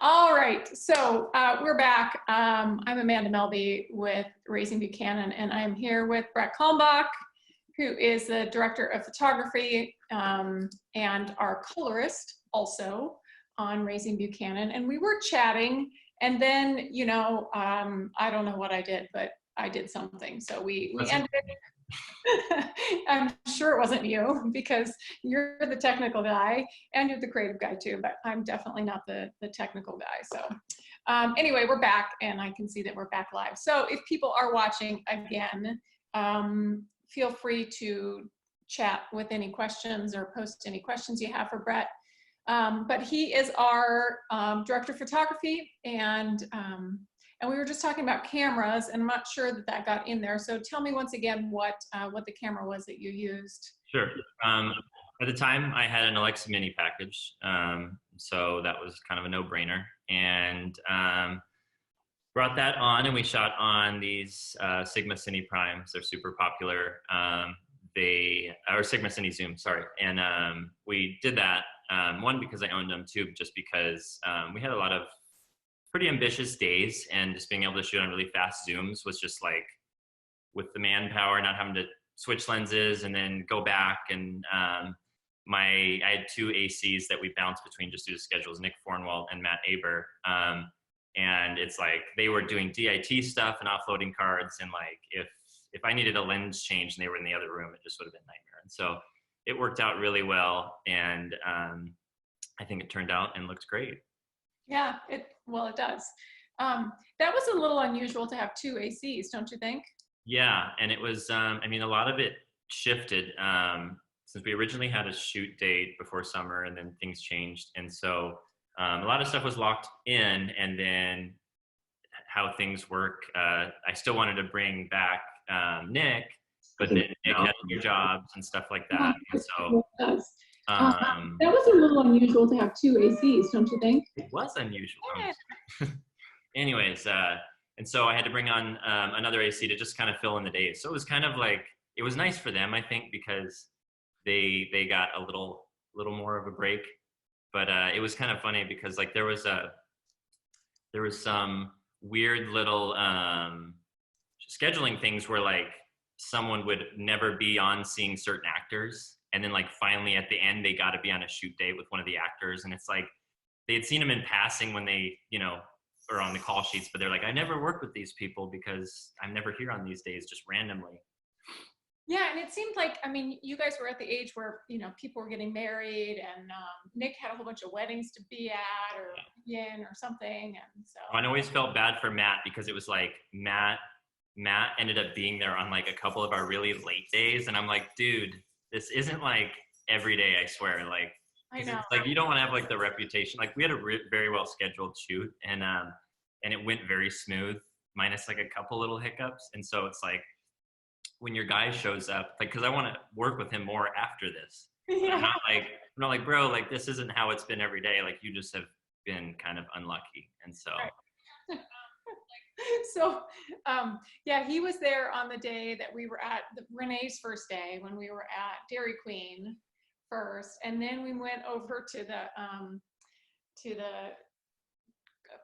All right, so we're back. I'm Amanda Melby with Raising Buchanan, and I'm here with Bret Kalmbach, who is the director of photography and our colorist also on Raising Buchanan. And we were chatting, and then, you know, I don't know what I did, but I did something. So we ended. I'm sure it wasn't you, because you're the technical guy and you're the creative guy too, but I'm definitely not the technical guy. So anyway, we're back, and I can see that we're back live. So if people are watching again, feel free to chat with any questions or post any questions you have for Bret. But he is our director of photography, and we were just talking about cameras, and I'm not sure that that got in there. So tell me once again what the camera was that you used. Sure. At the time, I had an Alexa Mini package, so that was kind of a no-brainer. And brought that on, and we shot on these Sigma Cine Primes. They're super popular. Or Sigma Cine Zoom, sorry. And we did that, one, because I owned them, two, just because we had a lot of pretty ambitious days, and just being able to shoot on really fast zooms was just like, with the manpower, not having to switch lenses and then go back. And I had two ACs that we bounced between just due to schedules, Nick Fornwalt and Matt Aber. And it's like, they were doing DIT stuff and offloading cards. And like, if I needed a lens change and they were in the other room, it just would have been a nightmare. And so it worked out really well. And I think it turned out and looks great. Yeah, it does. That was a little unusual to have two ACs, don't you think? Yeah, and it was, I mean, a lot of it shifted since we originally had a shoot date before summer, and then things changed. And so a lot of stuff was locked in, and then how things work, I still wanted to bring back Nick, but then Nick had new jobs and stuff like that. And so that was a little unusual to have two ACs, don't you think? It was unusual. Yeah. Anyways, and so I had to bring on another AC to just kind of fill in the days. So it was kind of like, it was nice for them, I think, because they got a little more of a break. But it was kind of funny because like there was some weird little scheduling things where like someone would never be on seeing certain actors. And then like finally at the end, they got to be on a shoot date with one of the actors. And it's like, they had seen him in passing when they, you know, are on the call sheets, but they're like, I never work with these people because I'm never here on these days, just randomly. Yeah, and it seemed like, I mean, you guys were at the age where, you know, people were getting married, and Nick had a whole bunch of weddings to be at or be in or something. And so I always felt bad for Matt, because it was like Matt ended up being there on like a couple of our really late days. And I'm like, dude, this isn't like every day, I swear. Like, I know. Like, you don't want to have like the reputation. Like, we had a very well scheduled shoot, and it went very smooth, minus like a couple little hiccups. And so it's like, when your guy shows up, like, because I want to work with him more after this. Yeah. I'm not like, bro, like, this isn't how it's been every day. Like, you just have been kind of unlucky. And so. Right. So, yeah, he was there on the day that we were at Renee's first day, when we were at Dairy Queen first, and then we went over to the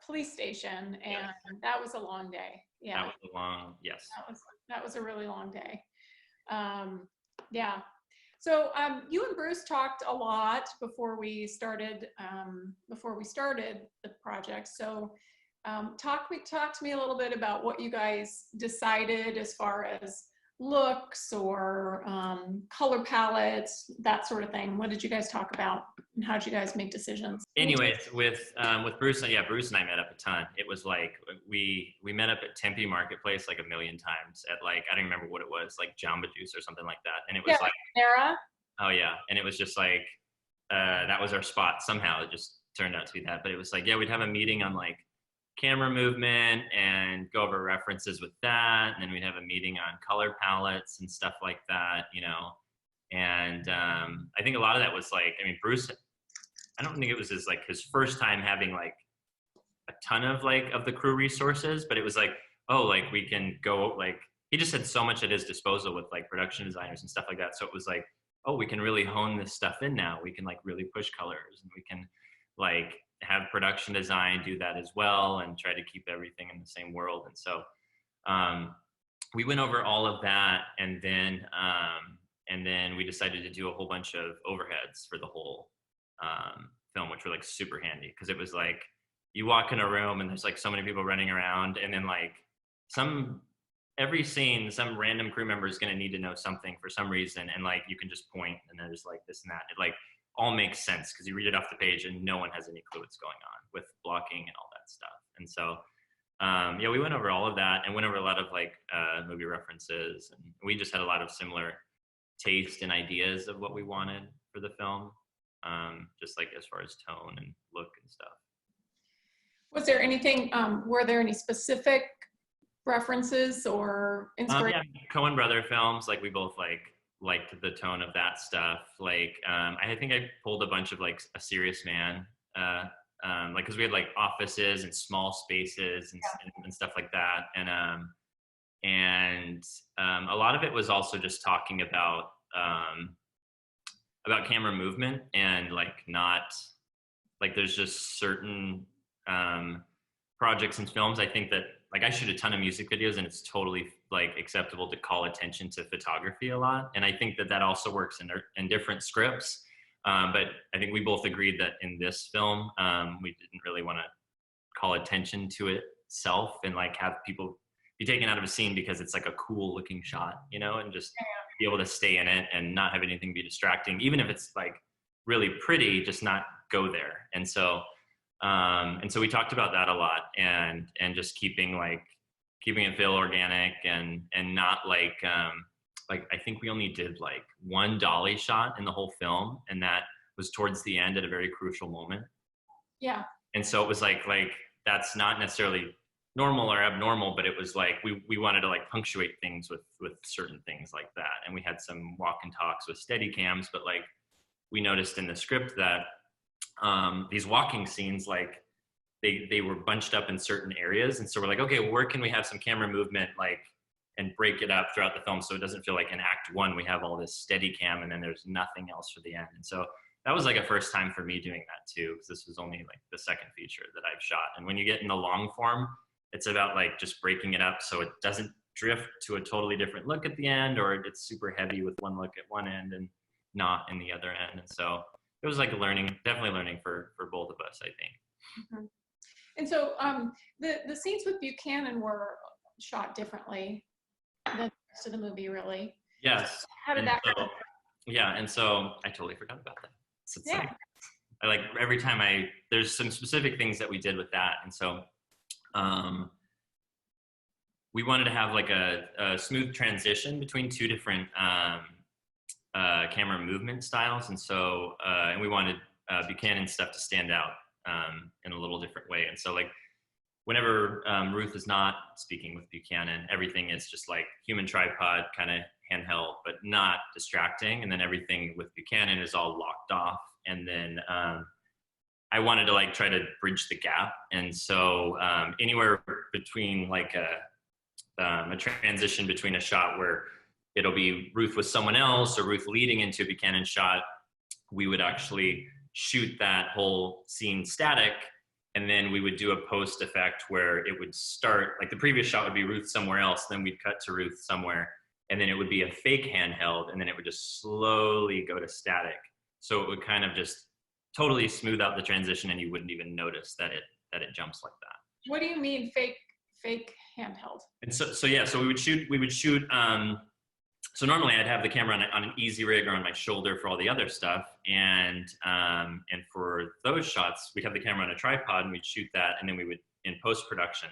police station, and yeah, that was a long day. Yeah, that was a long, yes. That was a really long day. Yeah. So you and Bruce talked a lot before we started the project. So talk to me a little bit about what you guys decided as far as looks or color palettes, that sort of thing. What did you guys talk about, and how did you guys make decisions? Anyways, with Bruce, yeah, Bruce and I met up a ton. It was like we met up at Tempe Marketplace like a million times at like, I don't remember what it was, like Jamba Juice or something like that. And it was like Sarah. Oh yeah, and it was just like that was our spot. Somehow it just turned out to be that. But it was like, yeah, we'd have a meeting on like camera movement and go over references with that, and then we'd have a meeting on color palettes and stuff like that, you know. And I think a lot of that was like, I mean, Bruce, I don't think it was his first time having like a ton of like of the crew resources, but it was like, oh, like we can go, like he just had so much at his disposal with like production designers and stuff like that. So it was like, oh, we can really hone this stuff in now. We can like really push colors, and we can like have production design do that as well and try to keep everything in the same world. And so we went over all of that, and then we decided to do a whole bunch of overheads for the whole film, which were like super handy, because it was like you walk in a room and there's like so many people running around, and then like every scene, some random crew member is going to need to know something for some reason, and like you can just point and there's like this and that. It like all makes sense because you read it off the page and no one has any clue what's going on with blocking and all that stuff. And so yeah, we went over all of that and went over a lot of like movie references, and we just had a lot of similar taste and ideas of what we wanted for the film, just like as far as tone and look and stuff. Was there anything, were there any specific references or inspiration? Yeah, Coen Brother films, like we both liked the tone of that stuff. Like I think I pulled a bunch of like A Serious Man, like because we had like offices and small spaces and stuff like that, and a lot of it was also just talking about camera movement, and like not like there's just certain projects and films. I think that like I shoot a ton of music videos, and it's totally like acceptable to call attention to photography a lot. And I think that also works in different scripts. But I think we both agreed that in this film, we didn't really want to call attention to itself and like have people be taken out of a scene because it's like a cool looking shot, you know, and just be able to stay in it and not have anything be distracting, even if it's like really pretty, just not go there. And so we talked about that a lot, and just keeping it feel organic and not like I think we only did like one dolly shot in the whole film, and that was towards the end at a very crucial moment. Yeah. And so it was like that's not necessarily normal or abnormal, but it was like we wanted to like punctuate things with certain things like that. And we had some walk and talks with steady cams, but like we noticed in the script that these walking scenes, like they were bunched up in certain areas. And so we're like, okay, well, where can we have some camera movement, like, and break it up throughout the film so it doesn't feel like in act one we have all this steady cam and then there's nothing else for the end. And so that was like a first time for me doing that too, because this was only like the second feature that I've shot. And when you get in the long form, it's about like just breaking it up so it doesn't drift to a totally different look at the end, or it's super heavy with one look at one end and not in the other end. And so it was like definitely learning for both of us, I think. Mm-hmm. And so the scenes with Buchanan were shot differently than the rest of the movie, really. Yes. How did that go? Yeah, and so I totally forgot about that. So it's yeah. like, I like every time there's some specific things that we did with that. And so we wanted to have like a smooth transition between two different camera movement styles. And so, and we wanted Buchanan stuff to stand out in a little different way. And so like, whenever Ruth is not speaking with Buchanan, everything is just like human tripod, kind of handheld, but not distracting. And then everything with Buchanan is all locked off. And then I wanted to like try to bridge the gap. And so anywhere between like a transition between a shot where it'll be Ruth with someone else or Ruth leading into a Buchanan shot, we would actually shoot that whole scene static. And then we would do a post effect where it would start, like the previous shot would be Ruth somewhere else, then we'd cut to Ruth somewhere, and then it would be a fake handheld, and then it would just slowly go to static. So it would kind of just totally smooth out the transition, and you wouldn't even notice that it jumps like that. What do you mean fake handheld? And so yeah, so we would shoot. So normally I'd have the camera on an easy rig or on my shoulder for all the other stuff. And for those shots, we'd have the camera on a tripod and we'd shoot that. And then we would, in post-production,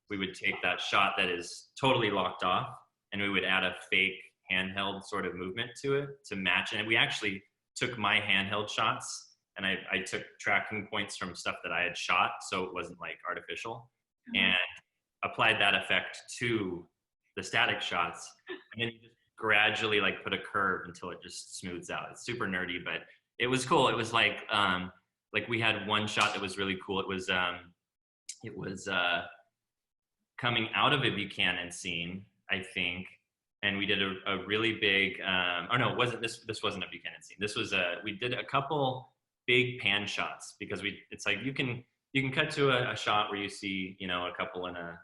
we would take that shot that is totally locked off and we would add a fake handheld sort of movement to it to match. And we actually took my handheld shots and I took tracking points from stuff that I had shot. So it wasn't like artificial, and applied that effect to the static shots. And then you just gradually like put a curve until it just smooths out. It's super nerdy, but it was cool. It was like we had one shot that was really cool. It was coming out of a Buchanan scene, I think, and we did a really big. Oh no, it wasn't this wasn't a Buchanan scene. This was we did a couple big pan shots, because it's like you can cut to a shot where you see, you know, a couple in a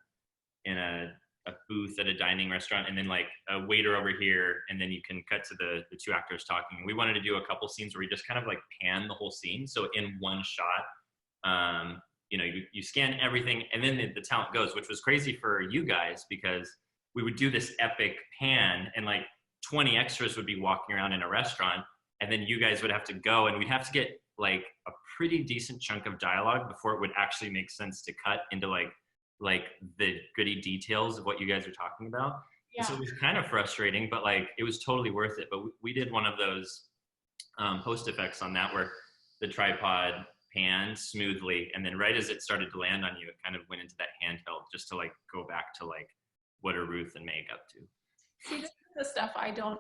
booth at a dining restaurant, and then like a waiter over here, and then you can cut to the two actors talking. We wanted to do a couple scenes where we just kind of like pan the whole scene, so in one shot, you know, you scan everything, and then the talent goes, which was crazy for you guys, because we would do this epic pan, and like 20 extras would be walking around in a restaurant, and then you guys would have to go, and we'd have to get like a pretty decent chunk of dialogue before it would actually make sense to cut into like the gritty details of what you guys are talking about. Yeah. So it was kind of frustrating, but like it was totally worth it. But we did one of those post effects on that where the tripod panned smoothly, and then right as it started to land on you, it kind of went into that handheld, just to like go back to like, what are Ruth and Meg up to? See, this is the stuff I don't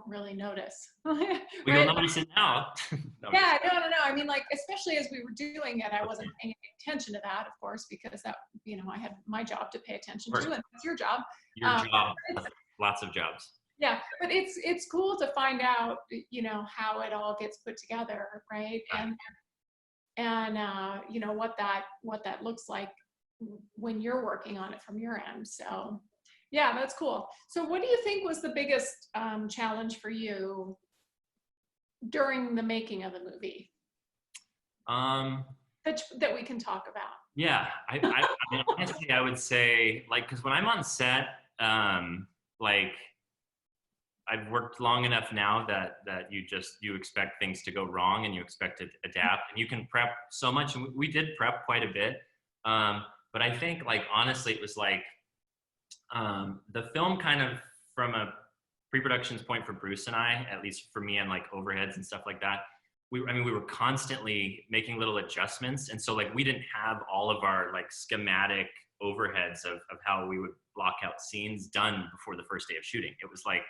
really notice. Well, Right? you'll notice it now. No. Yeah, no. I mean, like, especially as we were doing it, I wasn't paying attention to that, of course, because that, you know, I had my job to pay attention to, and that's your job. Your job, lots of jobs. Yeah, but it's cool to find out, you know, how it all gets put together, right? And you know, what that looks like when you're working on it from your end. So yeah, that's cool. So what do you think was the biggest challenge for you during the making of the movie that we can talk about? Yeah, I mean, honestly, I would say, like, because when I'm on set, like, I've worked long enough now that you expect things to go wrong, and you expect to adapt, and you can prep so much, and we did prep quite a bit. But I think, like, honestly, it was like the film kind of, from a pre-production's point for Bruce and I, at least for me, and like overheads and stuff like that, we were constantly making little adjustments. And so like we didn't have all of our like schematic overheads of how we would block out scenes done before the first day of shooting. It was like,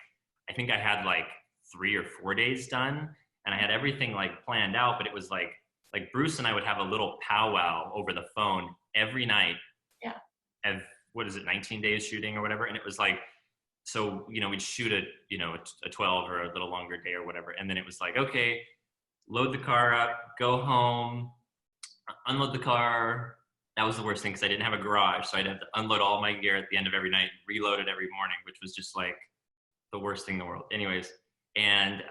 I think I had like 3 or 4 days done, and I had everything like planned out, but it was like Bruce and I would have a little powwow over the phone every night. Yeah. Of, what is it, 19 days shooting or whatever. And it was like, so, you know, we'd shoot a 12 or a little longer day or whatever. And then it was like, okay, load the car up, go home, unload the car. That was the worst thing, because I didn't have a garage. So I'd have to unload all my gear at the end of every night, reload it every morning, which was just like the worst thing in the world. Anyways, and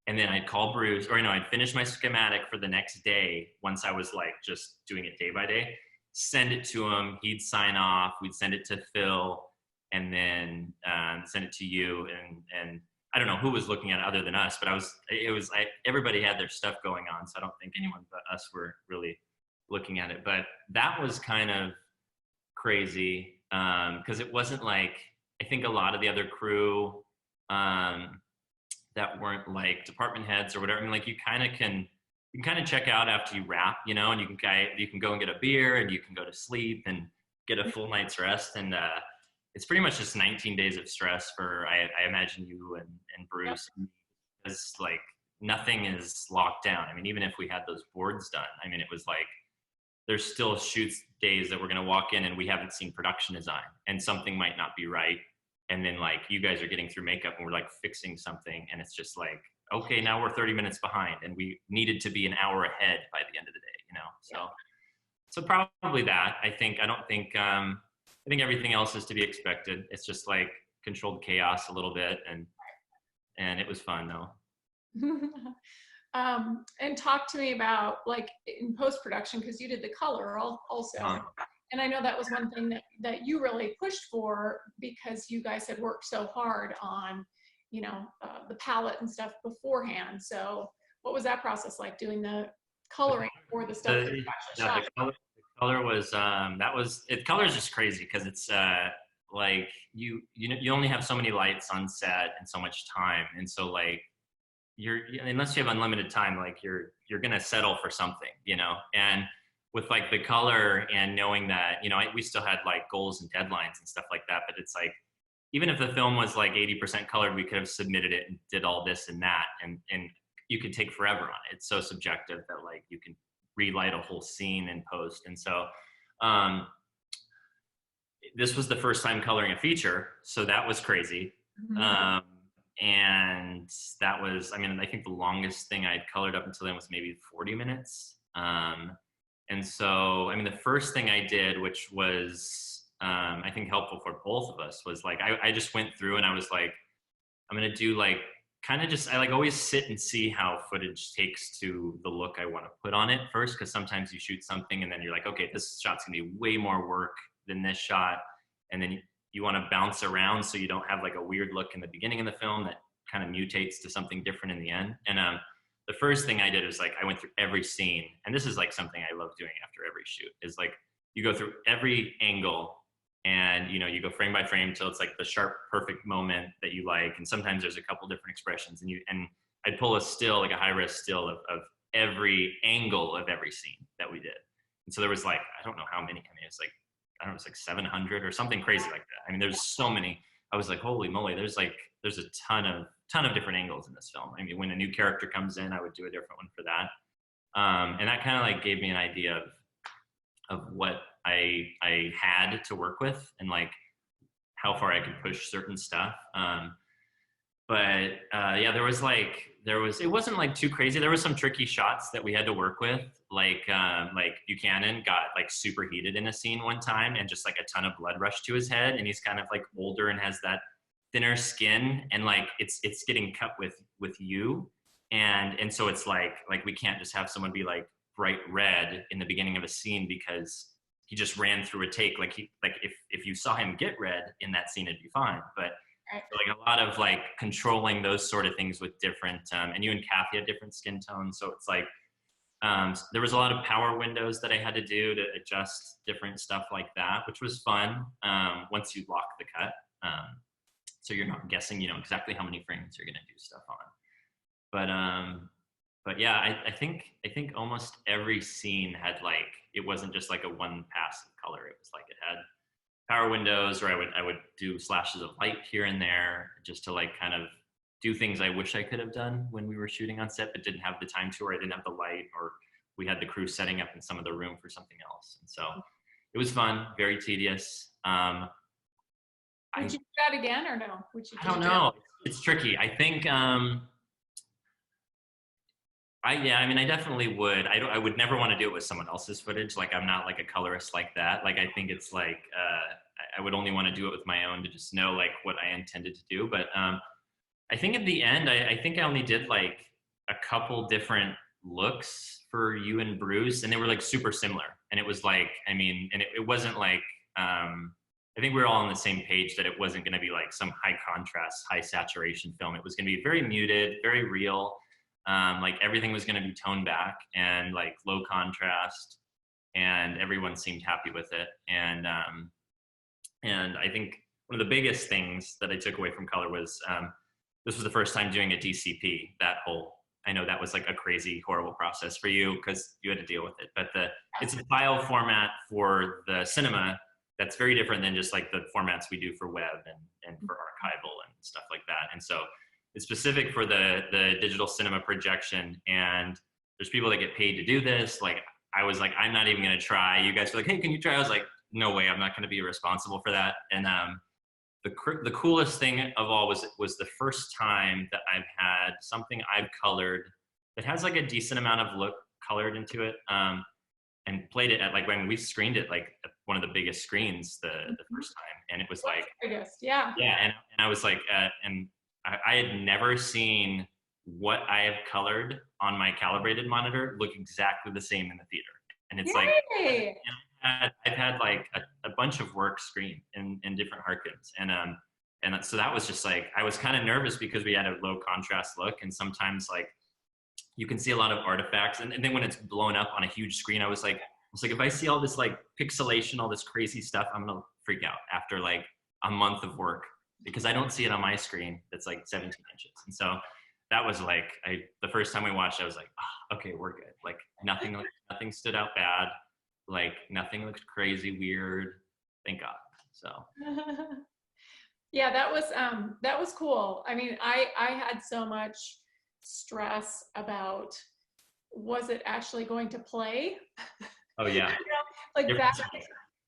then I'd call Bruce, or, you know, I'd finish my schematic for the next day once I was like just doing it day by day, send it to him, he'd sign off, we'd send it to Phil, and then send it to you, and I don't know who was looking at it other than us, but everybody had their stuff going on, so I don't think anyone but us were really looking at it. But that was kind of crazy, because it wasn't like, I think a lot of the other crew that weren't like department heads or whatever, I mean, like you can kind of check out after you wrap, you know, and you can go and get a beer, and you can go to sleep and get a full night's rest. And it's pretty much just 19 days of stress for, I imagine, you and Bruce, because like nothing is locked down. I mean, even if we had those boards done, I mean, it was like, there's still shoots days that we're going to walk in and we haven't seen production design, and something might not be right. And then like you guys are getting through makeup and we're like fixing something, and it's just like, okay, now we're 30 minutes behind, and we needed to be an hour ahead by the end of the day, you know? So probably that. I think everything else is to be expected. It's just like controlled chaos a little bit, and it was fun though. And talk to me about, like, in post-production, because you did the color also. And I know that was one thing that you really pushed for, because you guys had worked so hard on, you know, the palette and stuff beforehand. So what was that process like, doing the coloring for the stuff that you actually shot? The color was, color is just crazy, because it's like you only have so many lights on set and so much time. And so like, unless you have unlimited time, like you're going to settle for something, you know? And with like the color, and knowing that, you know, we still had like goals and deadlines and stuff like that, but it's like, even if the film was like 80% colored, we could have submitted it and did all this and that, and you could take forever on it. It's so subjective that like you can relight a whole scene in post. And so this was the first time coloring a feature, so that was crazy. and that was, I mean, I think the longest thing I'd colored up until then was maybe 40 minutes. And so, I mean, the first thing I did, which was, I think helpful for both of us, was like, I just went through and I was like, I'm going to do like, kind of just, I like always sit and see how footage takes to the look I want to put on it first. Cause sometimes you shoot something and then you're like, okay, this shot's gonna be way more work than this shot. And then you want to bounce around so you don't have like a weird look in the beginning of the film that kind of mutates to something different in the end. And the first thing I did was like, I went through every scene, and this is like something I love doing after every shoot, is like, you go through every angle and, you know, you go frame by frame till it's like the sharp, perfect moment that you like. And sometimes there's a couple different expressions, and I'd pull a still, like a high res still of every angle of every scene that we did. And so there was like, I don't know how many, I mean, it's like, I don't know, it's like 700 or something crazy like that. I mean, there's so many. I was like, holy moly, there's a ton of different angles in this film. I mean, when a new character comes in, I would do a different one for that. And that kind of like gave me an idea of what I had to work with and like how far I could push certain stuff. Yeah, it wasn't like too crazy. There was some tricky shots that we had to work with. Like Buchanan got like super heated in a scene one time and just like a ton of blood rushed to his head. And he's kind of like older and has that thinner skin, and like it's getting cut with you. And so it's like we can't just have someone be like bright red in the beginning of a scene because he just ran through a take. Like if you saw him get red in that scene, it'd be fine. But like a lot of like controlling those sort of things with different, and you and Kathy had different skin tones. So it's like, there was a lot of power windows that I had to do to adjust different stuff like that, which was fun. Once you lock the cut. So you're not guessing, you know, exactly how many frames you're going to do stuff on. But yeah, I think almost every scene had like, it wasn't just like a one pass of color. It was like it had power windows, or I would do slashes of light here and there just to like kind of do things I wish I could have done when we were shooting on set, but didn't have the time to, or I didn't have the light, or we had the crew setting up in some of the room for something else. And so it was fun, very tedious. Would you do that again or no? I don't know. It's tricky. I think, I definitely would. I would never want to do it with someone else's footage. Like, I'm not like a colorist like that. Like, I think it's like, I would only want to do it with my own to just know like what I intended to do. But I think at the end, I think I only did like a couple different looks for you and Bruce, and they were like super similar. And it was like, I mean, and it wasn't like, I think we were all on the same page that it wasn't going to be like some high contrast, high saturation film. It was going to be very muted, very real. Like everything was going to be toned back and like low contrast, and everyone seemed happy with it. And I think one of the biggest things that I took away from color was, this was the first time doing a DCP. I know that was like a crazy, horrible process for you because you had to deal with it, but it's a file format for the cinema that's very different than just like the formats we do for web and for archival and stuff like that. And so it's specific for the digital cinema projection, and there's people that get paid to do this. Like, I was like, I'm not even going to try. You guys were like, hey, can you try? I was like, no way, I'm not going to be responsible for that. And the coolest thing of all was the first time that I've had something I've colored that has like a decent amount of look colored into it, and played it at like, when we screened it like at one of the biggest screens the first time, and it was like, yeah, and I was like, and I had never seen what I have colored on my calibrated monitor look exactly the same in the theater. And it's like, I've had like a bunch of work screened in different Harkins. And so that was just like, I was kind of nervous because we had a low contrast look, and sometimes like you can see a lot of artifacts. And then when it's blown up on a huge screen, I was like, if I see all this like pixelation, all this crazy stuff, I'm gonna freak out after like a month of work, because I don't see it on my screen that's like 17 inches. And so that was like, the first time we watched, I was like, oh, okay, we're good. Like nothing stood out bad. Like nothing looked crazy weird. Thank God. So. Yeah, that was cool. I mean, I had so much stress about, was it actually going to play? Oh yeah. Like that.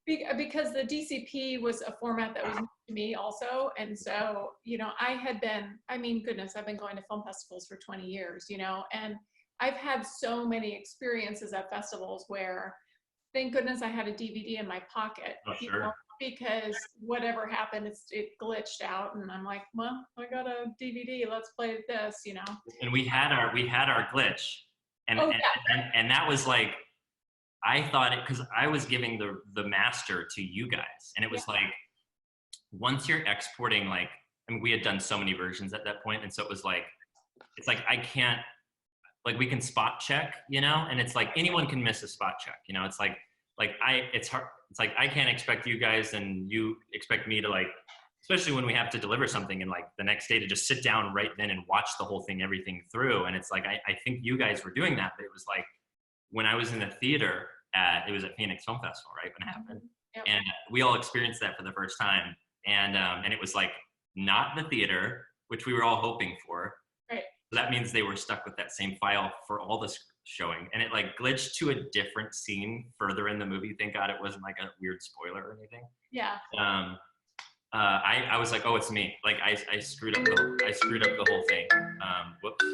Because the DCP was a format that was new to me also. And so, you know, I mean, goodness, I've been going to film festivals for 20 years, you know, and I've had so many experiences at festivals where, thank goodness I had a DVD in my pocket, Oh, you sure. know, because whatever happened, it glitched out, and I'm like, well, I got a DVD, let's play this, you know. And we had our glitch, and Oh, and that was like, I thought it, because I was giving the master to you guys, and it was like, once you're exporting, like, I mean, we had done so many versions at that point, and so it was like, it's like I can't, like, we can spot check, you know, and it's like anyone can miss a spot check, you know. It's like it's hard. It's like I can't expect you guys and you expect me to, like, especially when we have to deliver something and like the next day to just sit down right then and watch the whole thing, everything through. And it's like I think you guys were doing that, but it was like when I was in the theater it was at Phoenix Film Festival, right, when it happened. Yep. And we all experienced that for the first time, and it was like not the theater, which we were all hoping for. Right. So that means they were stuck with that same file for all the showing, and it like glitched to a different scene further in the movie. Thank God it wasn't like a weird spoiler or anything. Yeah. I was like, oh, it's me. Like I screwed up the whole thing. Whoops.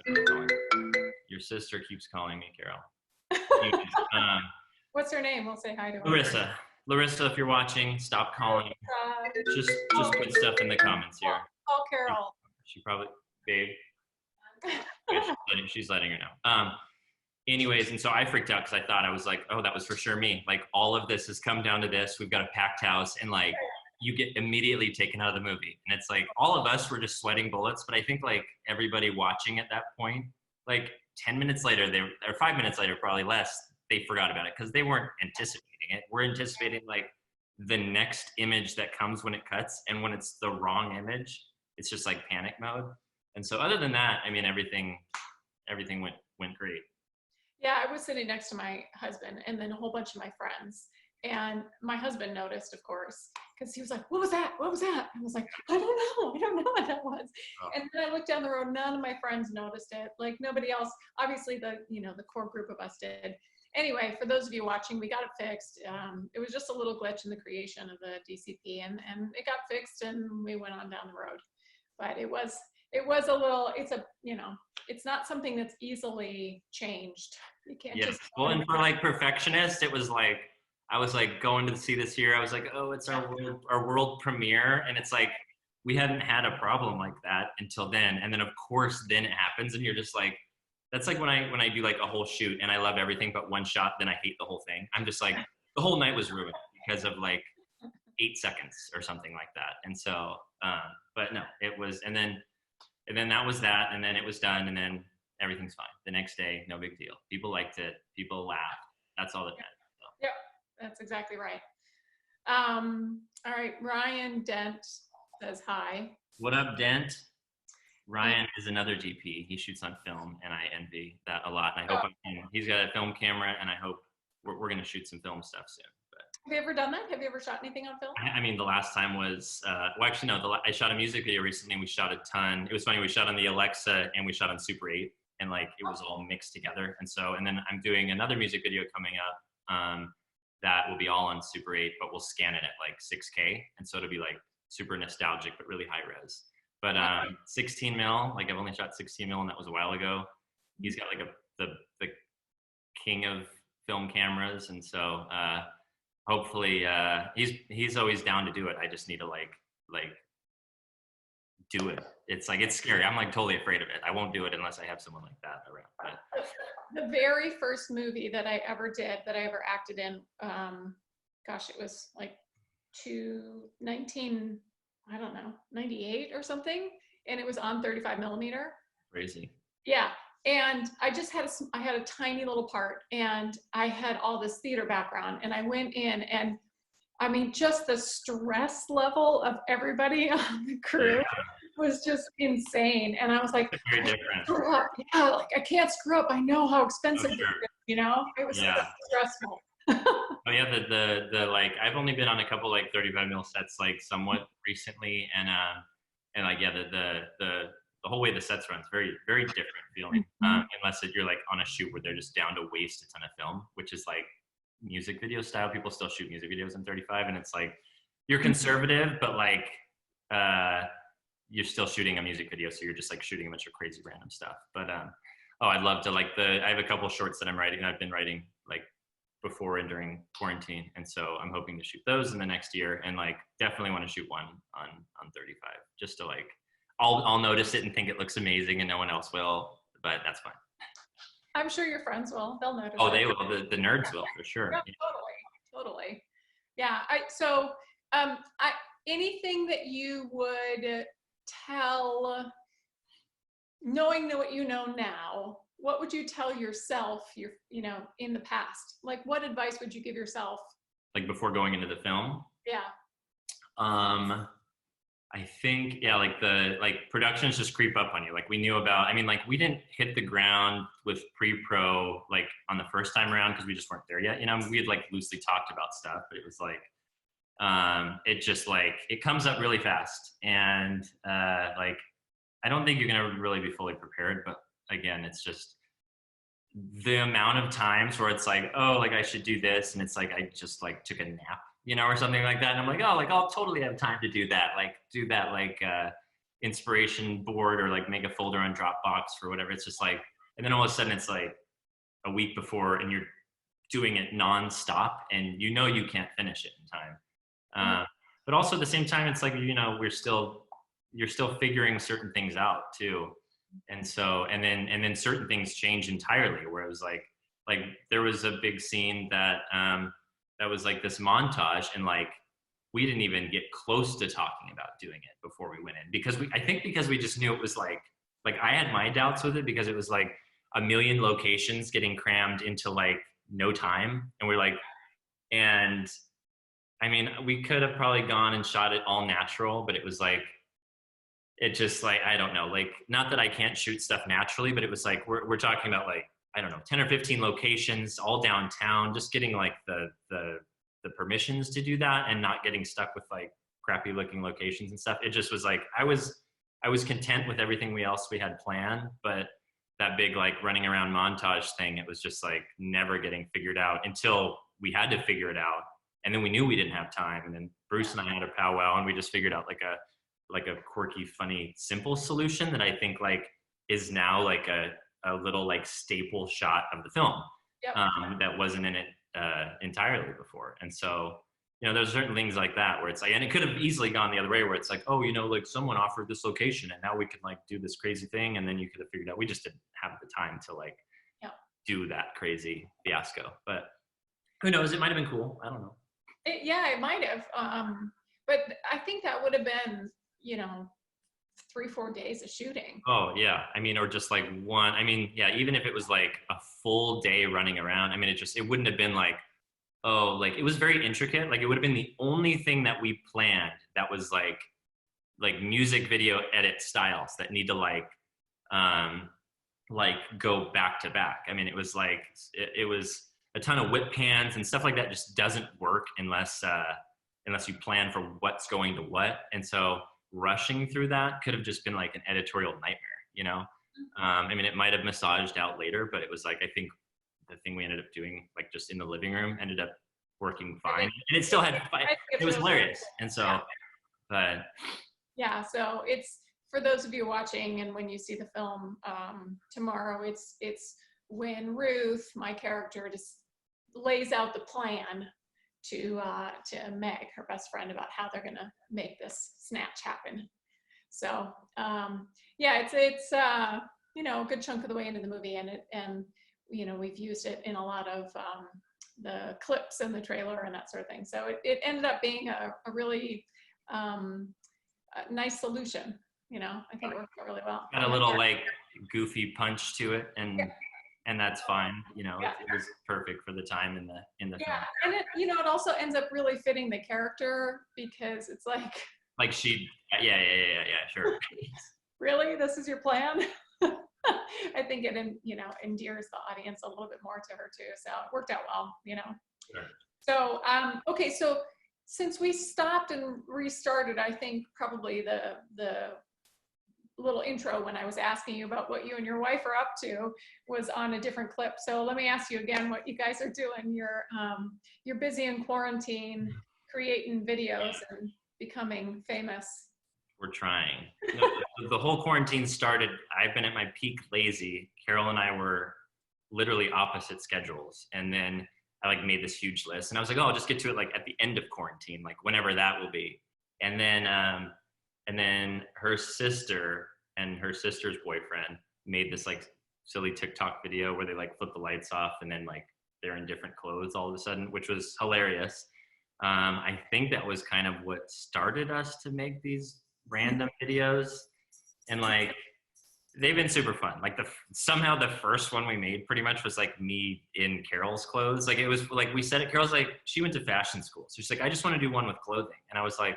Oh my God. Your sister keeps calling me, Carol. What's her name? We'll say hi to her. Larissa, if you're watching, stop calling. Just put stuff in the comments here. Oh, Carol. She probably, babe. She's letting her know. Anyways, and so I freaked out because I thought, I was like, oh, that was for sure me. Like, all of this has come down to this. We've got a packed house, and like, you get immediately taken out of the movie. And it's like, all of us were just sweating bullets, but I think like everybody watching at that point, like 10 minutes later, or 5 minutes later, probably less, they forgot about it because they weren't anticipating it. We're anticipating like the next image that comes when it cuts, and when it's the wrong image, it's just like panic mode. And so other than that, I mean, everything went great. Yeah, I was sitting next to my husband and then a whole bunch of my friends. And my husband noticed, of course, because he was like, what was that? What was that? I was like, I don't know what that was. Oh. And then I looked down the road, none of my friends noticed it. Like, nobody else, obviously the core group of us did. Anyway, for those of you watching, we got it fixed. It was just a little glitch in the creation of the DCP, and it got fixed, and we went on down the road. But it was a little, it's not something that's easily changed. You can't just. Well, and for like perfectionist, it was like, I was like going to see this here. I was like, oh, it's our world premiere. And it's like, we hadn't had a problem like that until then. And then of course, then it happens, and you're just like, that's like when I do like a whole shoot and I love everything but one shot, then I hate the whole thing. I'm just like, the whole night was ruined because of like 8 seconds or something like that. And so, but no, it was, and then that was that, and then it was done, and then everything's fine. The next day, no big deal. People liked it. People laughed. That's all that matters. So. Yep, that's exactly right. All right, Ryan Dent says hi. What up, Dent? Ryan is another GP. He shoots on film, and I envy that a lot. And I hope he's got a film camera, and I hope we're going to shoot some film stuff soon. But have you ever done that? Have you ever shot anything on film? I mean, the last time was, well, actually, no, I shot a music video recently, and we shot a ton. It was funny. We shot on the Alexa, and we shot on Super 8, and like it was all mixed together. And so, and then I'm doing another music video coming up that will be all on Super 8, but we'll scan it at like 6K. And so it'll be like super nostalgic, but really high res. But 16 mil, like I've only shot 16 mil, and that was a while ago. He's got like the king of film cameras, and so hopefully he's always down to do it. I just need to like do it. It's like, it's scary. I'm like totally afraid of it. I won't do it unless I have someone like that around. But. The very first movie that I ever did, that I ever acted in, gosh, it was like 98 or something, and it was on 35 millimeter. Crazy. Yeah, and I just had a tiny little part, and I had all this theater background, and I went in, and I mean, just the stress level of everybody on the crew was just insane. And I was like, very different. Yeah, like I can't screw up. I know how expensive it is, you know? It was so stressful. Oh yeah, the like, I've only been on a couple like 35 mil sets like somewhat recently, and like the whole way the sets run is very, very different feeling. Unless you're like on a shoot where they're just down to waste a ton of film, which is like music video style. People still shoot music videos in 35, and it's like you're conservative, but like you're still shooting a music video, so you're just like shooting a bunch of crazy random stuff. But oh, I'd love to I have a couple shorts that I've been writing like before and during quarantine, and so I'm hoping to shoot those in the next year, and like definitely want to shoot one on 35, just to like I'll notice it and think it looks amazing, and no one else will, but that's fine. I'm sure your friends will. They'll notice. Oh, they will. The nerds will for sure. Yeah, totally. Yeah. Anything that you would tell, knowing what you know now, what would you tell yourself, in the past? Like, what advice would you give yourself? Like before going into the film? Yeah. I think, yeah, like productions just creep up on you. Like we knew about, I mean, like we didn't hit the ground with pre-pro like on the first time around because we just weren't there yet. We had like loosely talked about stuff, but it was like, it just like, it comes up really fast. And like, I don't think you're gonna really be fully prepared, but again, it's just the amount of times where it's like, oh, like I should do this. And it's like, I just like took a nap, or something like that. And I'm like, oh, like I'll totally have time to do that. Like inspiration board or like make a folder on Dropbox or whatever. It's just like, and then all of a sudden it's like a week before and you're doing it nonstop and you can't finish it in time. But also at the same time, it's like, you're still figuring certain things out too. And so, and then certain things change entirely where it was like there was a big scene that was like this montage and like, we didn't even get close to talking about doing it before we went in because we just knew it was like I had my doubts with it because it was like a million locations getting crammed into like no time. And we're like, and I mean, we could have probably gone and shot it all natural, but it was like, it just like, I don't know, like, not that I can't shoot stuff naturally, but it was like, we're talking about like, I don't know, 10 or 15 locations all downtown, just getting like the permissions to do that and not getting stuck with like crappy looking locations and stuff. It just was like, I was content with everything else we had planned, but that big like running around montage thing, it was just like never getting figured out until we had to figure it out. And then we knew we didn't have time. And then Bruce and I had a powwow and we just figured out like a quirky, funny, simple solution that I think like is now like a little like staple shot of the film. Yep. That wasn't in it entirely before. And so, there's certain things like that where it's like, and it could have easily gone the other way where it's like, oh, like someone offered this location and now we can like do this crazy thing. And then you could have figured out, we just didn't have the time to like do that crazy fiasco, but who knows? It might've been cool. I don't know. It might have. But I think that would have been, 3-4 days of shooting. Oh yeah. I mean, or just like one, I mean, yeah, even if it was like a full day running around, I mean, it wouldn't have been like, oh, like it was very intricate. Like it would have been the only thing that we planned that was like music video edit styles that need to like go back to back. I mean, it was like, it was a ton of whip pans and stuff like that just doesn't work unless you plan for what's going to what. And so rushing through that could have just been like an editorial nightmare, I mean, it might have massaged out later, but it was like, I think the thing we ended up doing like just in the living room ended up working fine. And it still had, it was hilarious. And so, but. Yeah, so it's, for those of you watching and when you see the film tomorrow, it's when Ruth, my character, just lays out the plan to Meg, her best friend, about how they're gonna make this snatch happen. So it's a good chunk of the way into the movie, and we've used it in a lot of the clips in the trailer and that sort of thing. So it ended up being a really nice solution. I think it worked out really well. Got a little like goofy punch to it, and that's fine. It was perfect for the time in the film. And it also ends up really fitting the character because it's like she, sure. Really, this is your plan? I think it endears the audience a little bit more to her too. So it worked out well. Sure. So okay, so since we stopped and restarted, I think probably the little intro when I was asking you about what you and your wife are up to was on a different clip. So let me ask you again what you guys are doing. You're busy in quarantine, creating videos and becoming famous. We're trying. No, the whole quarantine started, I've been at my peak lazy. Carol and I were literally opposite schedules. And then I like made this huge list and I was like, oh, I'll just get to it like at the end of quarantine, like whenever that will be. And then her sister and her sister's boyfriend made this like silly TikTok video where they like flip the lights off and then like they're in different clothes all of a sudden, which was hilarious. I think that was kind of what started us to make these random videos, and like they've been super fun. Like somehow the first one we made pretty much was like me in Carol's clothes. Like it was like we said it. Carol's like she went to fashion school, so she's like I just want to do one with clothing, and I was like,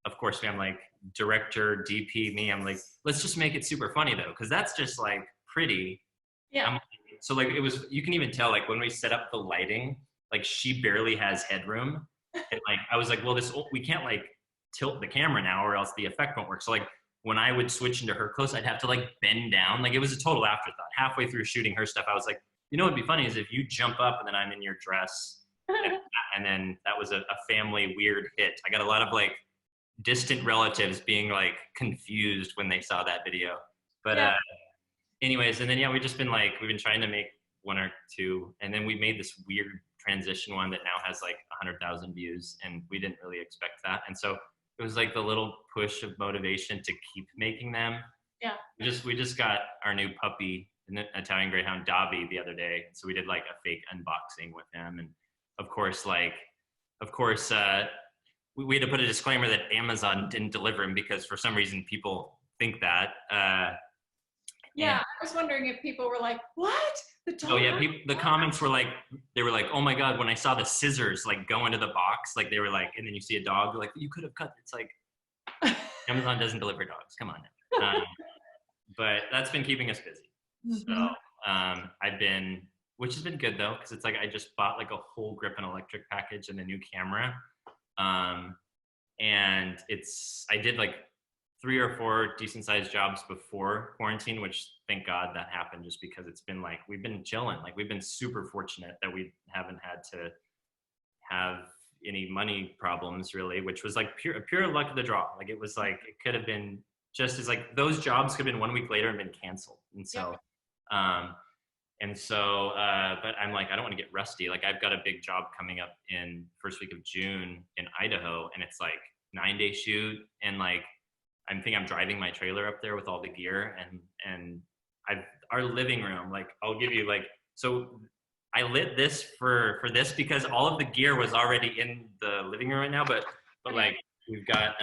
of course, I'm like director, DP, me. I'm like let's just make it super funny though, because that's just like pretty. Yeah. So like it was. You can even tell like when we set up the lighting, like she barely has headroom, and like I was like, well, we can't like tilt the camera now or else the effect won't work. So like when I would switch into her clothes, I'd have to like bend down. Like it was a total afterthought. Halfway through shooting her stuff, I was like, you know what'd be funny is if you jump up and then I'm in your dress. And then that was a family weird hit. I got a lot of like distant relatives being like confused when they saw that video. But anyways, and then we've been trying to make one or two, and then we made this weird transition one that now has like 100,000 views, and we didn't really expect that. And so it was like the little push of motivation to keep making them. Yeah. We just got our new puppy, an Italian Greyhound Dobby, the other day. So we did like a fake unboxing with him. And of course, we had to put a disclaimer that Amazon didn't deliver him because for some reason people think that. Yeah, I was wondering if people were like, what? Oh yeah, the comments were like, they were like, oh my God, when I saw the scissors like go into the box, like they were like, and then you see a dog, like you could have cut. It's like, Amazon doesn't deliver dogs. Come on now. But that's been keeping us busy. So which has been good though, because it's like I just bought like a whole grip and electric package and a new camera. And I did like 3 or 4 decent sized jobs before quarantine, which thank God that happened just because it's been like, we've been chilling. Like we've been super fortunate that we haven't had to have any money problems really, which was like pure luck of the draw. Like it was like, it could have been just as like those jobs could have been 1 week later and been canceled. And so, but I'm like, I don't want to get rusty. Like I've got a big job coming up in first week of June in Idaho, and it's like 9-day shoot, and like I think I'm driving my trailer up there with all the gear, and our living room, like I'll give you like, so I lit this for this because all of the gear was already in the living room right now, but like we've got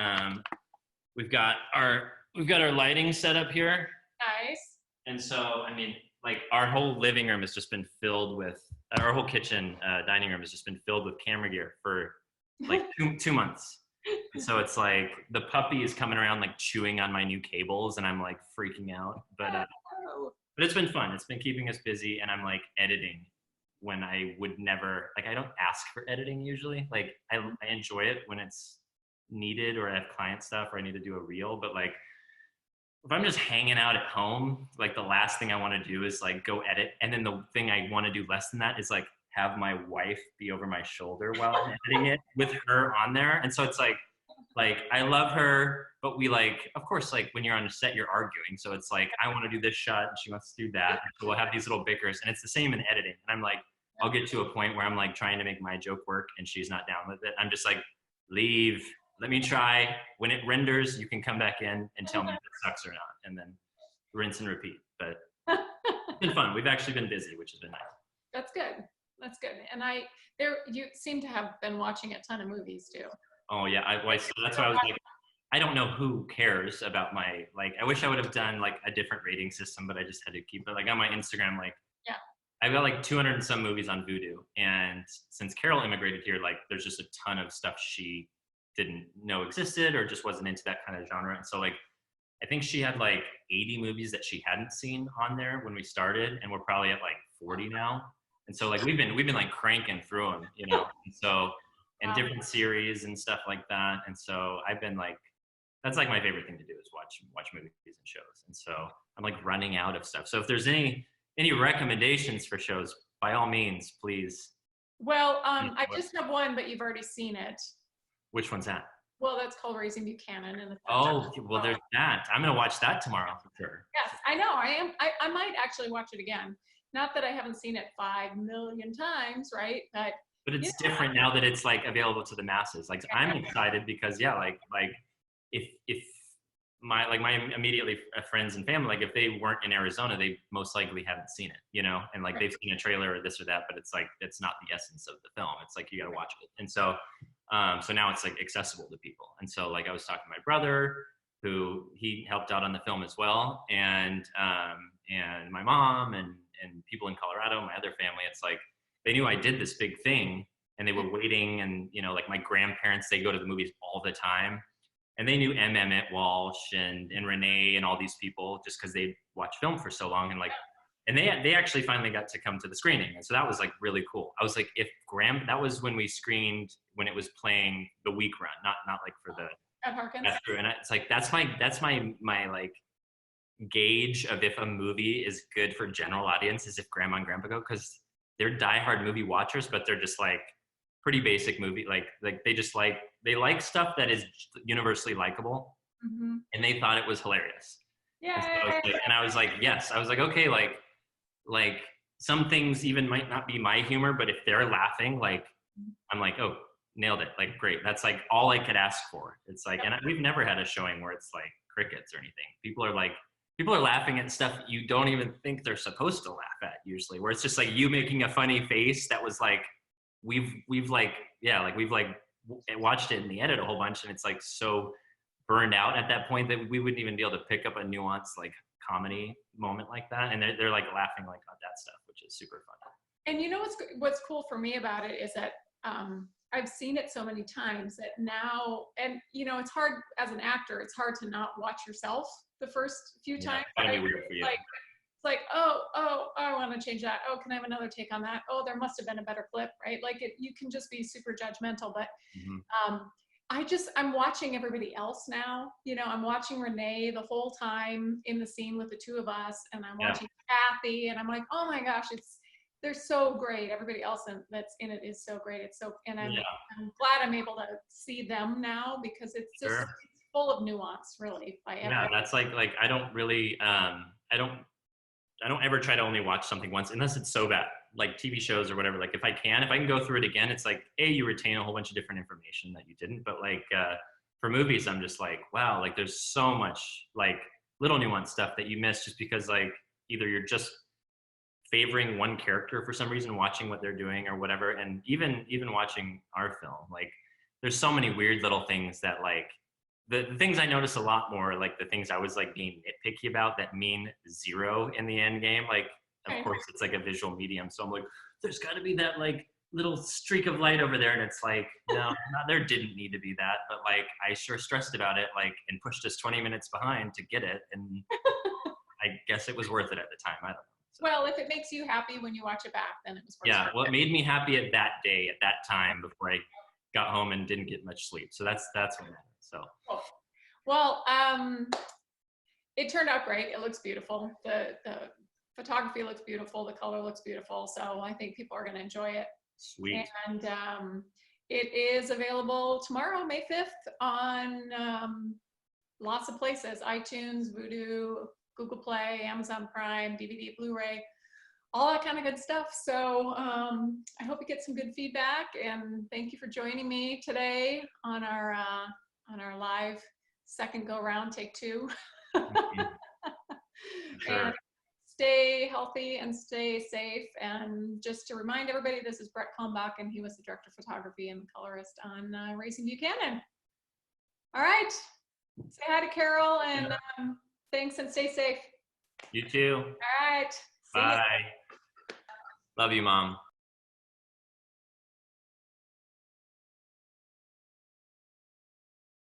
our lighting set up here. Nice. And so I mean, like our whole living room has just been filled with, our whole kitchen dining room has just been filled with camera gear for like 2 months. And so it's like the puppy is coming around like chewing on my new cables, and I'm like freaking out. But it's been fun. It's been keeping us busy, and I'm like editing when I would never, like I don't ask for editing usually. Like I enjoy it when it's needed or I have client stuff or I need to do a reel. But like if I'm just hanging out at home, like the last thing I want to do is like go edit. And then the thing I want to do less than that is like have my wife be over my shoulder while I'm editing it with her on there. And so it's like I love her, but we like, of course, like when you're on a set, you're arguing. So it's like, I want to do this shot and she wants to do that. And so we'll have these little bickers, and it's the same in editing. And I'm like, I'll get to a point where I'm like trying to make my joke work and she's not down with it. I'm just like, leave, let me try. When it renders, you can come back in and tell me if it sucks or not. And then rinse and repeat. But it's been fun. We've actually been busy, which has been nice. That's good. That's good. And you seem to have been watching a ton of movies too. Oh yeah, so that's why I was like, I don't know who cares about my, like, I wish I would have done like a different rating system, but I just had to keep it like on my Instagram, like, yeah, I've got like 200 and some movies on Vudu. And since Carol immigrated here, like there's just a ton of stuff she didn't know existed or just wasn't into that kind of genre. And so like, I think she had like 80 movies that she hadn't seen on there when we started, and we're probably at like 40 now. And so like we've been like cranking through them, you know. And so, and different series and stuff like that. And so I've been like that's like my favorite thing to do is watch movies and shows. And so I'm like running out of stuff. So if there's any recommendations for shows, by all means, please. Well, I just have one, but you've already seen it. Which one's that? Well, that's called Raising Buchanan. And oh, well, there's that. I'm gonna watch that tomorrow for sure. Yes, I know. I am. I might actually watch it again. Not that I haven't seen it 5 million times, right? But it's different now that it's like available to the masses. Like I'm excited because like if my immediately friends and family, like if they weren't in Arizona, they most likely haven't seen it, and like they've seen a trailer or this or that, but it's like, it's not the essence of the film. It's like, you got to watch it. And so, so now it's like accessible to people. And so like I was talking to my brother who he helped out on the film as well. And my mom and people in Colorado, my other family, it's like, they knew I did this big thing and they were waiting. And, like my grandparents, they go to the movies all the time. And they knew Emmett Walsh and Renee and all these people just because they'd watched film for so long. And they actually finally got to come to the screening. And so that was like really cool. I was like, that was when we screened, when it was playing the week run, not like for the, at Harkins. That's true. And it's like, that's my like gauge of if a movie is good for general audience is if grandma and grandpa go, because they're diehard movie watchers, but they're just like pretty basic movie. Like they like stuff that is universally likable. Mm-hmm. And they thought it was hilarious. Yeah. And I was like, yes. I was like, okay, like some things even might not be my humor, but if they're laughing, like I'm like, oh, nailed it. Like, great. That's like all I could ask for. It's like, and we've never had a showing where it's like crickets or anything. People are laughing at stuff you don't even think they're supposed to laugh at usually, where it's just like you making a funny face that was like, we've watched it in the edit a whole bunch, and it's like so burned out at that point that we wouldn't even be able to pick up a nuanced like comedy moment like that, and they're like laughing like at that stuff, which is super fun. And what's cool for me about it is that I've seen it so many times that now, and it's hard as an actor, it's hard to not watch yourself the first few times. It's gonna be weird for you. It's like, oh, I want to change that. Oh, can I have another take on that? Oh, there must have been a better clip, right? Like you can just be super judgmental, but I'm watching everybody else now. I'm watching Renee the whole time in the scene with the two of us, and I'm watching Kathy, and I'm like, oh my gosh, they're so great. Everybody else that's in it is so great. I'm glad I'm able to see them now because it's just it's full of nuance, really. That's like I don't really I don't ever try to only watch something once unless it's so bad, like TV shows or whatever. Like if I can go through it again, it's like, you retain a whole bunch of different information that you didn't. But like for movies, I'm just like, wow, like there's so much like little nuanced stuff that you miss just because like either you're just favoring one character for some reason, watching what they're doing or whatever. And even watching our film, like there's so many weird little things that like, the things I notice a lot more, like the things I was like being nitpicky about that mean zero in the end game. Like, of course, it's like a visual medium. So I'm like, there's got to be that like little streak of light over there. And it's like, no, there didn't need to be that. But like, I sure stressed about it, like, and pushed us 20 minutes behind to get it. And I guess it was worth it at the time. I don't know. So. Well, if it makes you happy when you watch it back, then it was worth it. Yeah, well, it made me happy at that day, at that time, before I got home and didn't get much sleep. So that's what matters. So. Cool. Well, it turned out great. It looks beautiful. The photography looks beautiful. The color looks beautiful. So I think people are going to enjoy it. Sweet. And it is available tomorrow, May 5th, on lots of places: iTunes, Vudu, Google Play, Amazon Prime, DVD, Blu-ray, all that kind of good stuff. So I hope you get some good feedback, and thank you for joining me today on our live second go round, take 2. Sure. And stay healthy and stay safe. And just to remind everybody, this is Bret Kalmbach, and he was the director of photography and colorist on Raising Buchanan. All right. Say hi to Carol, and thanks, and stay safe. You too. All right. Bye. Love you, Mom.